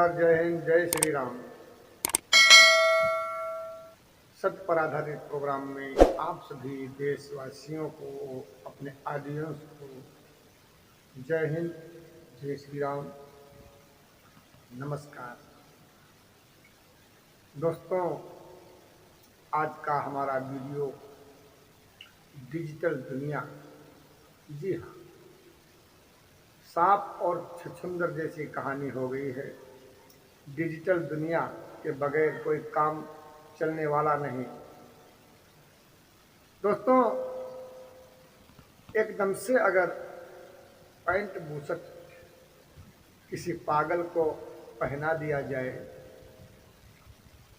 नमस्कार, जय हिंद, जय श्री राम। सत्य पर आधारित प्रोग्राम में आप सभी देशवासियों को, अपने ऑडियंस को जय हिंद, जय श्री राम, नमस्कार। दोस्तों, आज का हमारा वीडियो डिजिटल दुनिया। जी हाँ, सांप और छछूंदर जैसी कहानी हो गई है। डिजिटल दुनिया के बगैर कोई काम चलने वाला नहीं। दोस्तों, एकदम से अगर पैंट बूशर्ट किसी पागल को पहना दिया जाए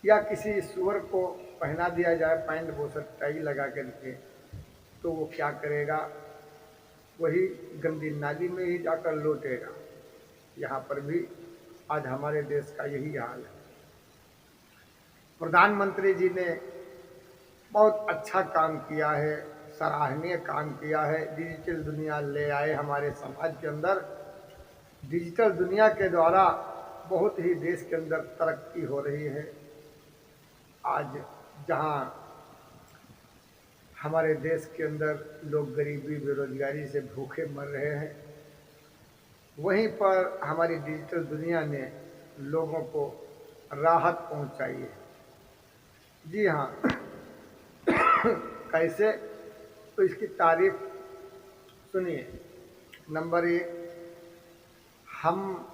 या किसी सुअर को पहना दिया जाए पैंट बूशर्ट टाई लगा करके, तो वो क्या करेगा? वही गंदी नाली में ही जाकर लौटेगा। यहाँ पर भी आज हमारे देश का यही हाल है। प्रधानमंत्री जी ने बहुत अच्छा काम किया है, सराहनीय काम किया है। डिजिटल दुनिया ले आए हमारे समाज के अंदर। डिजिटल दुनिया के द्वारा बहुत ही देश के अंदर तरक्की हो रही है। आज जहां हमारे देश के अंदर लोग गरीबी बेरोजगारी से भूखे मर रहे हैं, वहीं पर हमारी डिजिटल दुनिया ने लोगों को राहत पहुंचाई है। जी हाँ, कैसे? तो इसकी तारीफ सुनिए। नंबर 1, हम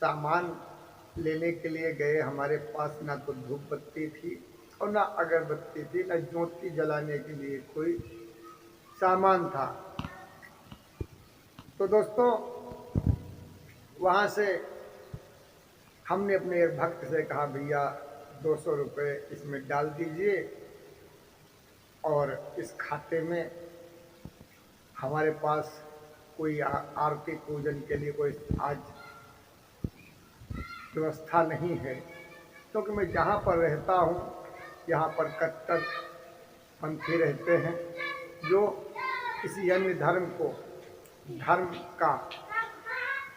सामान लेने के लिए गए, हमारे पास ना तो धूप बत्ती थी और ना अगरबत्ती थी, ना ज्योति जलाने के लिए कोई सामान था। तो दोस्तों, वहाँ से हमने अपने एक भक्त से कहा, भैया 200 रुपये इसमें डाल दीजिए और इस खाते में हमारे पास कोई आरती पूजन के लिए कोई आज व्यवस्था नहीं है, क्योंकि मैं जहाँ पर रहता हूँ यहाँ पर कट्टर पंथी रहते हैं जो किसी अन्य धर्म को धर्म का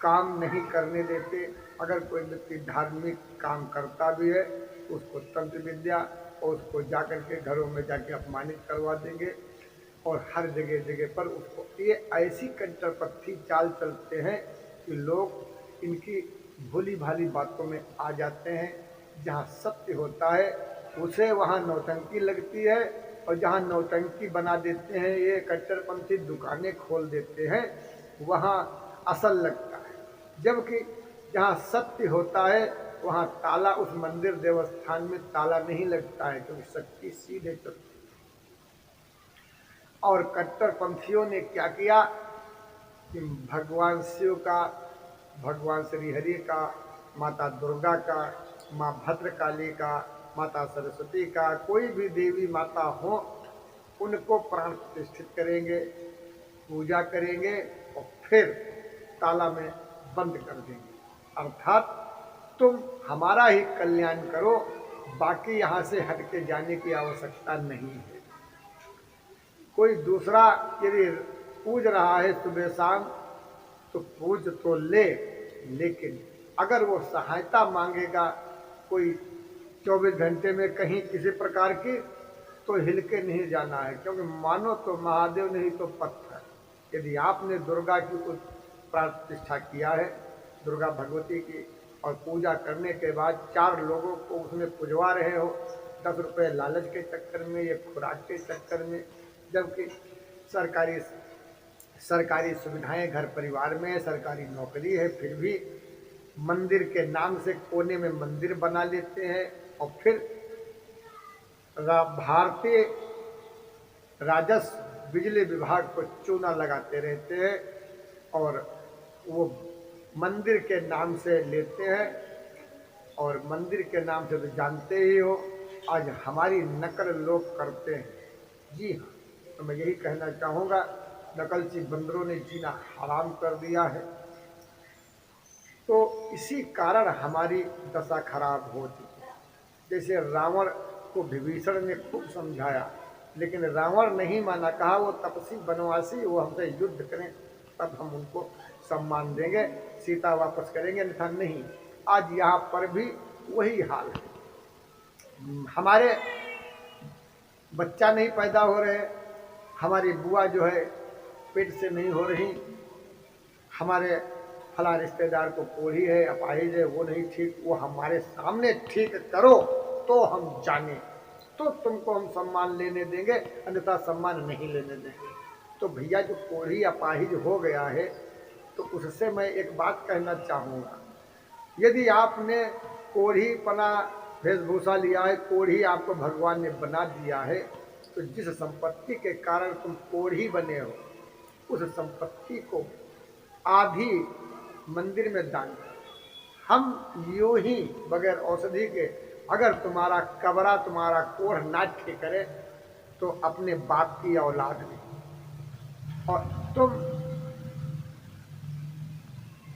काम नहीं करने देते। अगर कोई व्यक्ति धार्मिक काम करता भी है तो उसको तंत्र विद्या और उसको जाकर के घरों में जाके अपमानित करवा देंगे और हर जगह जगह पर उसको ये ऐसी कट्टरपंथी चाल चलते हैं कि लोग इनकी भोली भाली बातों में आ जाते हैं। जहाँ सत्य होता है उसे वहाँ नौटंकी लगती है, और जहाँ नौटंकी बना देते हैं ये कट्टरपंथी दुकानें खोल देते हैं, वहाँ असल लगता है। जबकि जहाँ सत्य होता है वहाँ ताला, उस मंदिर देवस्थान में ताला नहीं लगता है, क्योंकि शक्ति सीधे चलती है। और कट्टरपंथियों ने क्या किया कि भगवान शिव का, भगवान श्री हरि का, माता दुर्गा का, माँ भद्रकाली का, माता सरस्वती का, कोई भी देवी माता हो, उनको प्राण प्रतिष्ठित करेंगे, पूजा करेंगे और फिर ताला में बंद कर देंगे। अर्थात तुम हमारा ही कल्याण करो, बाकी यहाँ से हट के जाने की आवश्यकता नहीं है। कोई दूसरा यदि पूज रहा है सुबह शाम तो पूज तो ले, लेकिन अगर वो सहायता मांगेगा कोई 24 घंटे में कहीं किसी प्रकार की, तो हिल के नहीं जाना है, क्योंकि मानो तो महादेव नहीं तो पत्थर। यदि आपने दुर्गा की कुछ प्राण प्रतिष्ठा किया है, दुर्गा भगवती की, और पूजा करने के बाद 4 लोगों को उसमें पुजवा रहे हो 10 रुपये लालच के चक्कर में या खुराक के चक्कर में, जबकि सरकारी सुविधाएं घर परिवार में है, सरकारी नौकरी है, फिर भी मंदिर के नाम से कोने में मंदिर बना लेते हैं और फिर भारतीय राजस्व बिजली विभाग को चूना लगाते रहते हैं और वो मंदिर के नाम से लेते हैं। और मंदिर के नाम से तो जानते ही हो, आज हमारी नकल लोग करते हैं। जी हाँ, तो मैं यही कहना चाहूँगा, नकलची बंदरों ने जीना हराम कर दिया है। तो इसी कारण हमारी दशा खराब हो चुकी है। जैसे रावण को विभीषण ने खूब समझाया, लेकिन रावण नहीं माना, कहा वो तपस्वी बनवासी, वो हमसे युद्ध करें तब हम उनको सम्मान देंगे, सीता वापस करेंगे, अन्यथा नहीं। आज यहाँ पर भी वही हाल है। हमारे बच्चा नहीं पैदा हो रहे, हमारी बुआ जो है पेट से नहीं हो रही, हमारे फला रिश्तेदार को कोढ़ी है, अपाहिज है, वो नहीं ठीक, वो हमारे सामने ठीक करो तो हम जाने, तो तुमको हम सम्मान लेने देंगे, अन्यथा सम्मान नहीं लेने देंगे। तो भैया जो कोढ़ी अपाहिज हो गया है, तो उससे मैं एक बात कहना चाहूँगा, यदि आपने कोढ़ी पना वेशभूषा लिया है, कोढ़ी आपको भगवान ने बना दिया है, तो जिस संपत्ति के कारण तुम कोढ़ी बने हो, उस संपत्ति को आधी मंदिर में दान करो। हम यूं ही बगैर औषधि के, अगर तुम्हारा कबरा तुम्हारा कोढ़ ना ठीक करे, तो अपने बाप की औलाद में, और तुम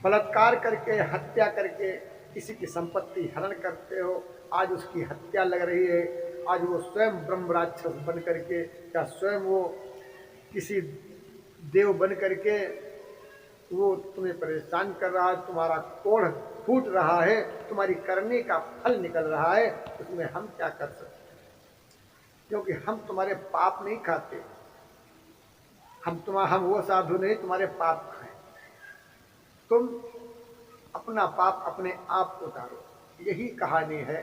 बलात्कार करके, हत्या करके किसी की संपत्ति हरण करते हो, आज उसकी हत्या लग रही है, आज वो स्वयं ब्रह्म राक्षस बन करके, या स्वयं वो किसी देव बन करके वो तुम्हें परेशान कर रहा है, तुम्हारा कोढ़ फूट रहा है, तुम्हारी करने का फल निकल रहा है, उसमें हम क्या कर सकते हैं? क्योंकि हम तुम्हारे पाप नहीं खाते, हम वो साधु नहीं तुम्हारे पाप खाएं। तुम अपना पाप अपने आप उतारो। यही कहानी है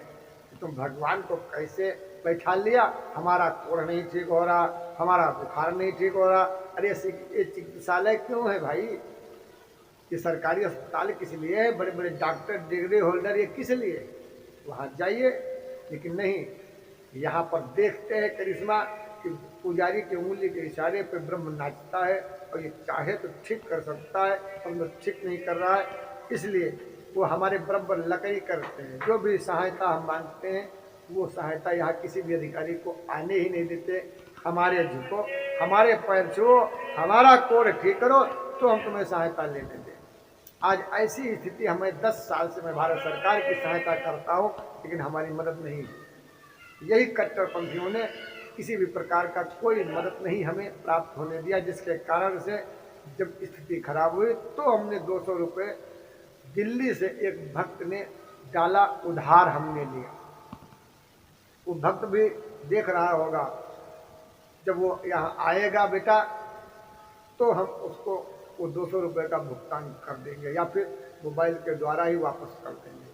कि तुम भगवान को कैसे बैठा लिया, हमारा कोढ़ नहीं ठीक हो रहा, हमारा बुखार नहीं ठीक हो रहा। अरे ये चिकित्सालय क्यों है भाई? ये सरकारी अस्पताल किस लिए है? बड़े बड़े डॉक्टर, डिग्री होल्डर, ये किस लिए? वहाँ जाइए। लेकिन नहीं, यहाँ पर देखते हैं करिश्मा कि पुजारी के उंगली के इशारे पे ब्रह्म नाचता है, और ये चाहे तो ठीक कर सकता है, और ठीक नहीं कर रहा है, इसलिए वो हमारे बराबर लकड़ी करते हैं। जो भी सहायता हम मांगते हैं, वो सहायता यहाँ किसी भी अधिकारी को आने ही नहीं देते। हमारे झुको, हमारे पैर छुओ, हमारा कोढ़ ठीक करो, तो हम तुम्हें सहायता लेने दें। आज ऐसी स्थिति, हमें 10 साल से मैं भारत सरकार की सहायता करता हूँ, लेकिन हमारी मदद नहीं हुई। यही कट्टरपंथियों ने किसी भी प्रकार का कोई मदद नहीं हमें प्राप्त होने दिया, जिसके कारण से जब स्थिति खराब हुई तो हमने 200 रुपये दिल्ली से एक भक्त ने डाला, उधार हमने लिया। वो भक्त भी देख रहा होगा, जब वो यहाँ आएगा बेटा तो हम उसको वो 200 रुपये का भुगतान कर देंगे, या फिर मोबाइल के द्वारा ही वापस कर देंगे।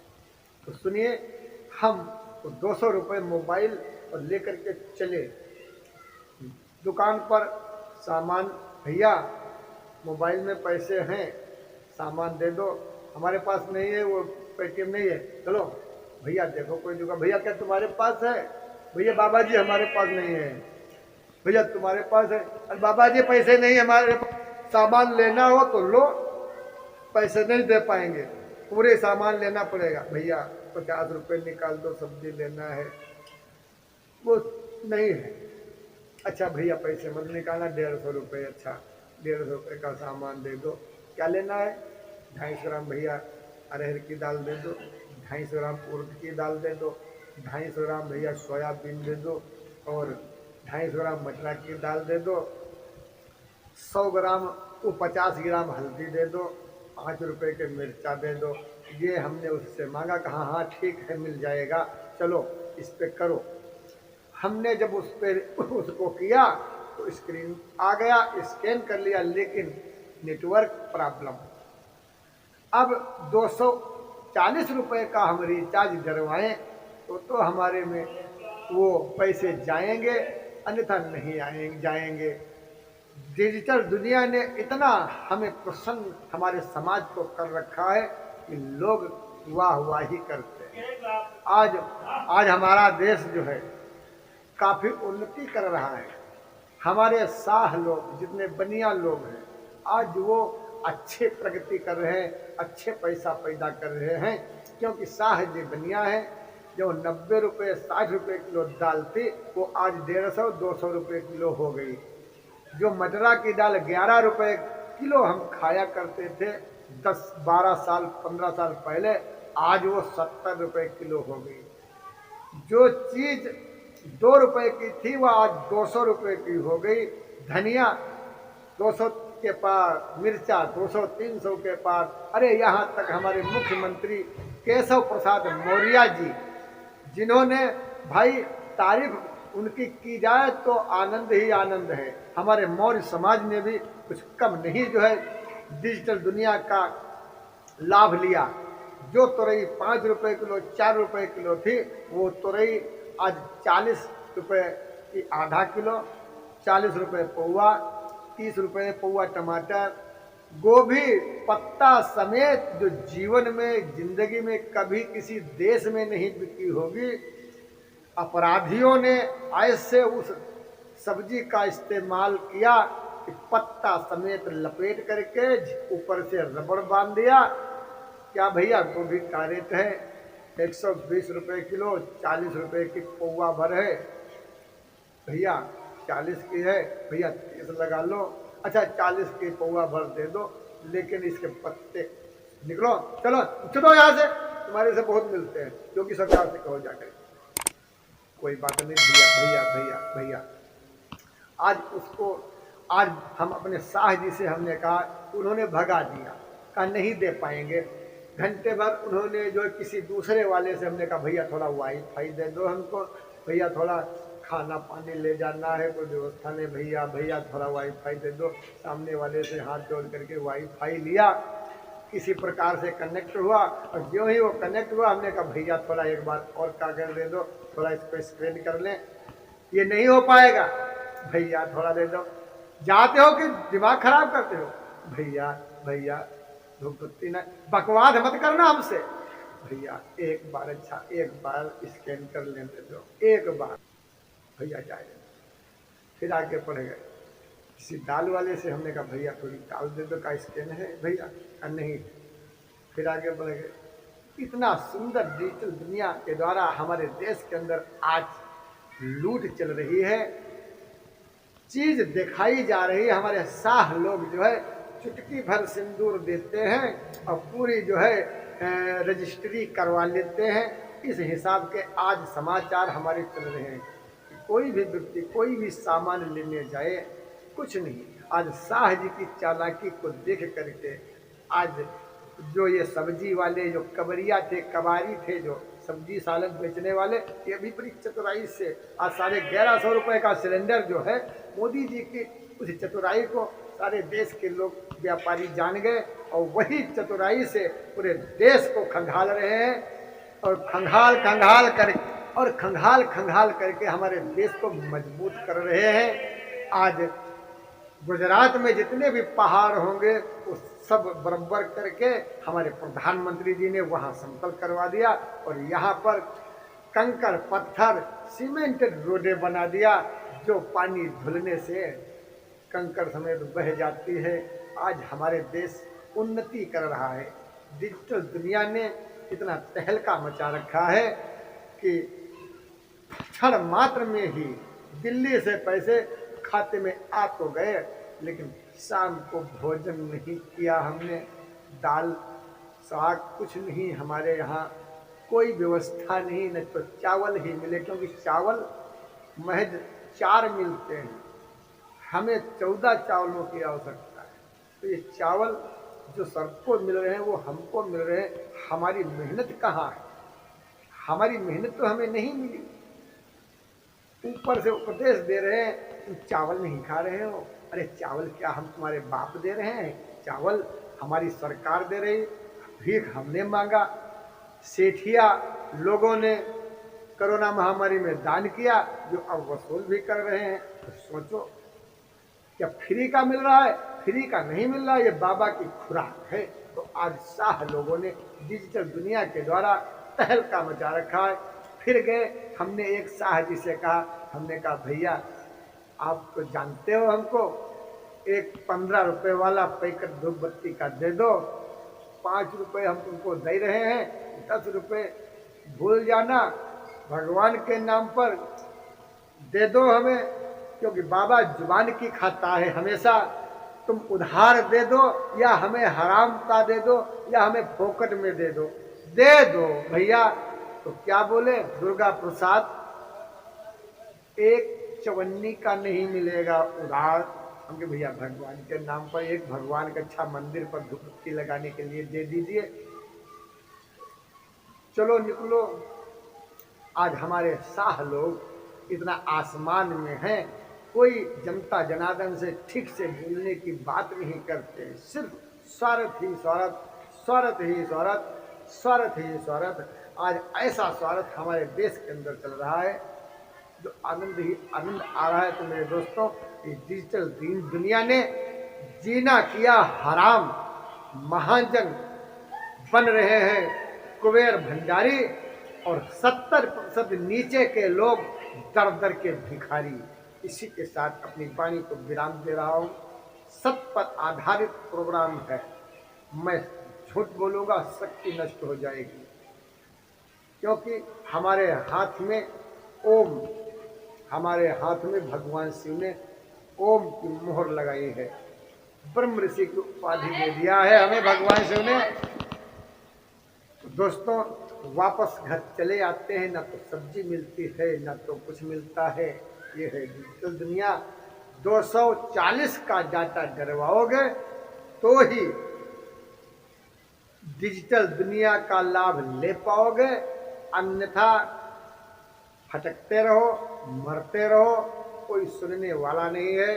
तो सुनिए, हम वो 200 रुपये मोबाइल और लेकर के चले दुकान पर। सामान, भैया मोबाइल में पैसे हैं, सामान दे दो। हमारे पास नहीं है, वो पेटीएम नहीं है। चलो भैया देखो कोई दुकान, भैया क्या तुम्हारे पास है? भैया बाबा जी हमारे पास नहीं है। भैया तुम्हारे पास है? अरे बाबा जी पैसे नहीं हमारे पास, सामान लेना हो तो लो, पैसे नहीं दे पाएंगे, पूरे सामान लेना पड़ेगा। भैया 50 रुपये निकाल दो, सब्जी लेना है। वो नहीं है। अच्छा भैया पैसे मत निकालना, 150 रुपये। अच्छा 150 रुपये का सामान दे दो। क्या लेना है? 250 ग्राम भैया अरहर की दाल दे दो, 250 ग्राम उड़द की दाल दे दो, 250 ग्राम भैया सोयाबीन दे दो, और 250 ग्राम मटरा की दाल दे दो, 100 ग्राम वो 50 ग्राम हल्दी दे दो, 5 रुपये के मिर्चा दे दो। ये हमने उससे मांगा, कहा हाँ ठीक है मिल जाएगा, चलो इस पे करो। हमने जब उस पर उसको किया तो स्क्रीन आ गया, स्कैन कर लिया, लेकिन नेटवर्क प्रॉब्लम। अब 240 रुपये का हम रिचार्ज डरवाएं तो हमारे में वो पैसे जाएंगे, अन्यथा नहीं आएंगे जाएंगे। डिजिटल दुनिया ने इतना हमें प्रसन्न हमारे समाज को कर रखा है कि लोग वाही करते हैं। आज हमारा देश जो है काफ़ी उन्नति कर रहा है। हमारे शाह लोग, जितने बनिया लोग हैं, आज वो अच्छे प्रगति कर रहे हैं, अच्छे पैसा पैदा कर रहे हैं, क्योंकि शाह जो बनिया है, जो 90 रुपये 60 रुपये किलो दाल थी, वो आज 150-200 रुपये किलो हो गई। जो मटरा की दाल 11 रुपये किलो हम खाया करते थे 10-12 साल 15 साल पहले, आज वो 70 रुपये किलो हो गई। जो चीज़ 2 रुपये की थी वो आज 200 रुपये की हो गई। धनिया 200 के पार, मिर्चा 200-300 के पार। अरे यहाँ तक हमारे मुख्यमंत्री केशव प्रसाद मौर्य जी, जिन्होंने भाई तारीफ उनकी की जाए तो आनंद ही आनंद है। हमारे मौर्य समाज ने भी कुछ कम नहीं जो है डिजिटल दुनिया का लाभ लिया। जो तुरई 5 रुपए किलो 4 रुपए किलो थी, वो तुरई आज 40 रुपए की आधा किलो, 40 रुपए पौवा, 30 रुपए पौवा टमाटर, गोभी पत्ता समेत जो जीवन में जिंदगी में कभी किसी देश में नहीं बिकी होगी। अपराधियों ने ऐसे उस सब्जी का इस्तेमाल किया कि पत्ता समेत लपेट करके ऊपर से रबड़ बांध दिया। क्या भैया गोभी का रेट है 120 रुपए किलो, 40 रुपए की पौवा भर है भैया, 40 की है भैया 30 लगा लो। अच्छा 40 की पौवा भर दे दो, लेकिन इसके पत्ते निकलो, चलो चलो यहाँ से, तुम्हारे से बहुत मिलते हैं, जो कि सरकार से कहो जाकर। कोई बात नहीं भैया भैया भैया भैया। आज उसको, आज हम अपने शाह जी से हमने कहा, उन्होंने भगा दिया, कहा नहीं दे पाएंगे। घंटे भर उन्होंने जो किसी दूसरे वाले से हमने कहा भैया थोड़ा वाईफाई दे दो हमको, भैया थोड़ा खाना पानी ले जाना है, कोई व्यवस्था नहीं, भैया भैया थोड़ा वाईफाई दे दो। सामने वाले से हाथ जोड़ करके वाईफाई लिया, किसी प्रकार से कनेक्ट हुआ, और जो ही वो कनेक्ट हुआ हमने कहा भैया थोड़ा एक बार और कागज दे दो, थोड़ा इसको स्क्रीन कर लें। ये नहीं हो पाएगा, भैया थोड़ा दे दो। जाते हो कि दिमाग खराब करते हो? भैया भैया धूपबत्ती ना, बकवास मत करना हमसे। भैया एक बार, अच्छा एक बार स्कैन कर लेने दो, एक बार। भैया जाए, फिर आगे पढ़ गए। किसी दाल वाले से हमने कहा भैया थोड़ी दाल दे दो, का स्कैन है भैया? नहीं। फिर आगे बढ़ गए। इतना सुंदर डिजिटल दुनिया के द्वारा हमारे देश के अंदर आज लूट चल रही है, चीज दिखाई जा रही है। हमारे शाह लोग जो है चुटकी भर सिंदूर देते हैं और पूरी जो है रजिस्ट्री करवा लेते हैं। इस हिसाब के आज समाचार हमारे चल रहे हैं। कोई भी व्यक्ति कोई भी सामान लेने जाए, कुछ नहीं, आज शाह जी की चालाकी को देख करके आज जो ये सब्जी वाले जो कबरिया थे, कबारी थे, जो सब्जी सालन बेचने वाले, ये भी बड़ी चतुराई से आज 1150 रुपए का सिलेंडर जो है, मोदी जी की उस चतुराई को सारे देश के लोग व्यापारी जान गए, और वही चतुराई से पूरे देश को खंगाल रहे हैं, और खंगाल करके हमारे देश को मजबूत कर रहे हैं। आज गुजरात में जितने भी पहाड़ होंगे वो सब बराबर करके हमारे प्रधानमंत्री जी ने वहाँ समतल करवा दिया, और यहाँ पर कंकड़ पत्थर सीमेंटेड रोडें बना दिया, जो पानी धुलने से कंकड़ समेत बह जाती है। आज हमारे देश उन्नति कर रहा है। डिजिटल दुनिया ने इतना तहलका मचा रखा है कि क्षण मात्र में ही दिल्ली से पैसे खाते में आ तो गए, लेकिन शाम को भोजन नहीं किया हमने, दाल साग कुछ नहीं, हमारे यहाँ कोई व्यवस्था नहीं, न तो चावल ही मिले, क्योंकि चावल महज 4 मिलते हैं, हमें 14 चावलों की आवश्यकता है। तो ये चावल जो सबको मिल रहे हैं वो हमको मिल रहे हैं, हमारी मेहनत कहाँ है? हमारी मेहनत तो हमें नहीं मिली। ऊपर से उपदेश दे रहे हैं तुम चावल नहीं खा रहे हो। अरे चावल क्या हम तुम्हारे बाप दे रहे हैं? चावल हमारी सरकार दे रही, भीख हमने मांगा, सेठिया लोगों ने कोरोना महामारी में दान किया, जो अब वसूल भी कर रहे हैं। तो सोचो, क्या फ्री का मिल रहा है? फ्री का नहीं मिल रहा, ये बाबा की खुराक है। तो आज शाह लोगों ने डिजिटल दुनिया के द्वारा तहलका मचा रखा है। फिर गए, हमने एक शाह जी से कहा, हमने कहा भैया आप तो जानते हो हमको, एक 15 रुपए वाला पैकेट धूपबत्ती का दे दो, 5 रुपए हम तुमको दे रहे हैं, 10 रुपए भूल जाना, भगवान के नाम पर दे दो हमें, क्योंकि बाबा जुबान की खाता है हमेशा। तुम उधार दे दो, या हमें हराम का दे दो, या हमें फोकट में दे दो भैया। तो क्या बोले दुर्गा प्रसाद, एक चवन्नी का नहीं मिलेगा उधार, हमके भैया भगवान के नाम पर एक भगवान का अच्छा मंदिर पर धूपबत्ती लगाने के लिए दे दीजिए। चलो निकलो, आज हमारे शाह लोग इतना आसमान में हैं, कोई जनता जनार्दन से ठीक से बोलने की बात नहीं करते, सिर्फ स्वार्थ ही स्वार्थ, स्वार्थ ही स्वार्थ, स्वार्थ ही स्वार्थ। आज ऐसा स्वार्थ हमारे देश के अंदर चल रहा है जो आनंद ही आनंद आ रहा है। तो मेरे दोस्तों, इस डिजिटल दुनिया ने जीना किया हराम, महाजन बन रहे हैं कुबेर भंडारी और 70% नीचे के लोग दर दर के भिखारी। इसी के साथ अपनी वाणी को विराम दे रहा हूँ। सत्य पर आधारित प्रोग्राम है, मैं झूठ बोलूँगा शक्ति नष्ट हो जाएगी, क्योंकि हमारे हाथ में ओम, हमारे हाथ में भगवान शिव ने ओम की मोहर लगाई है, ब्रह्म ऋषि की उपाधि दे दिया है हमें भगवान शिव ने। दोस्तों, वापस घर चले आते हैं, ना तो सब्जी मिलती है ना तो कुछ मिलता है। ये है डिजिटल दुनिया। 240 का डाटा डरवाओगे तो ही डिजिटल दुनिया का लाभ ले पाओगे, अन्यथा भटकते रहो, मरते रहो, कोई सुनने वाला नहीं है।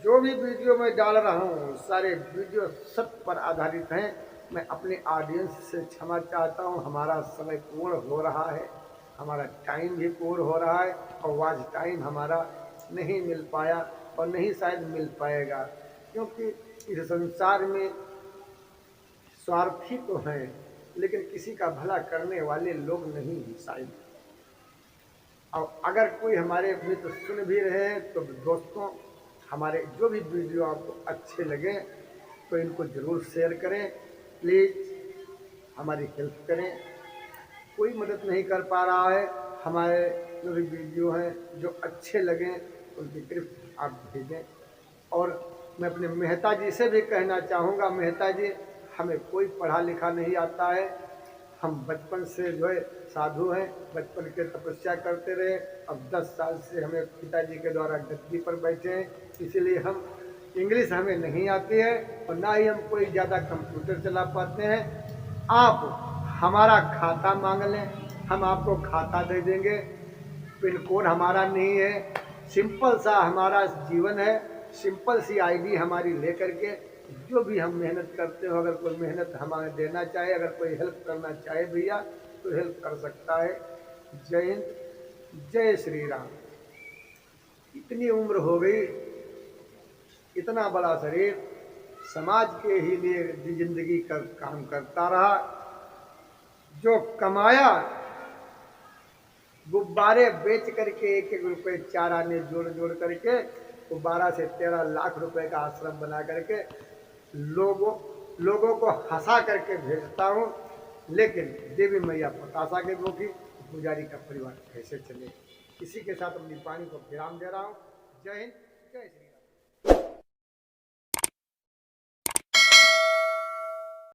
जो भी वीडियो मैं डाल रहा हूँ सारे वीडियो सत्य पर आधारित हैं। मैं अपने ऑडियंस से क्षमा चाहता हूँ, हमारा समय पूर्ण हो रहा है, हमारा टाइम भी पूर्ण हो रहा है और वाच टाइम हमारा नहीं मिल पाया और नहीं शायद मिल पाएगा, क्योंकि इस संसार में स्वार्थी तो हैं लेकिन किसी का भला करने वाले लोग नहीं हैं शायद। और अगर कोई हमारे मित्र सुन भी रहे हैं तो दोस्तों, हमारे जो भी वीडियो आपको अच्छे लगे तो इनको ज़रूर शेयर करें, प्लीज़ हमारी हेल्प करें। कोई मदद नहीं कर पा रहा है, हमारे जो भी वीडियो हैं जो अच्छे लगें उनकी गिफ्ट आप भेजें। और मैं अपने मेहता जी से भी कहना चाहूँगा, मेहता जी हमें कोई पढ़ा लिखा नहीं आता है, हम बचपन से जो है साधु हैं, बचपन के तपस्या करते रहे, अब 10 साल से हमें पिताजी के द्वारा गद्दी पर बैठे हैं, इसीलिए हम इंग्लिश हमें नहीं आती है और ना ही हम कोई ज़्यादा कंप्यूटर चला पाते हैं। आप हमारा खाता मांग लें, हम आपको खाता दे देंगे। पिन कोड हमारा नहीं है, सिंपल सा हमारा जीवन है, सिंपल सी आईडी हमारी लेकर के जो भी हम मेहनत करते हो, अगर कोई मेहनत हमें देना चाहे, अगर कोई हेल्प करना चाहे भैया तो हेल्प कर सकता है। जय हिंद, जय श्री राम। इतनी उम्र हो गई, इतना बड़ा शरीर, समाज के ही लिए जिंदगी का काम करता रहा, जो कमाया गुब्बारे बेच करके 1-1 रुपये 4 आने जोड़ जोड़ करके वो 12 से 13 लाख रुपए का आश्रम बना करके लोगों को हंसा करके भेजता हूँ, लेकिन देवी मैया पतासा के भूखी, पुजारी का परिवार कैसे चले। इसी के साथ अपनी वाणी को विराम दे रहा हूँ। जय हिंद, जय श्री राम।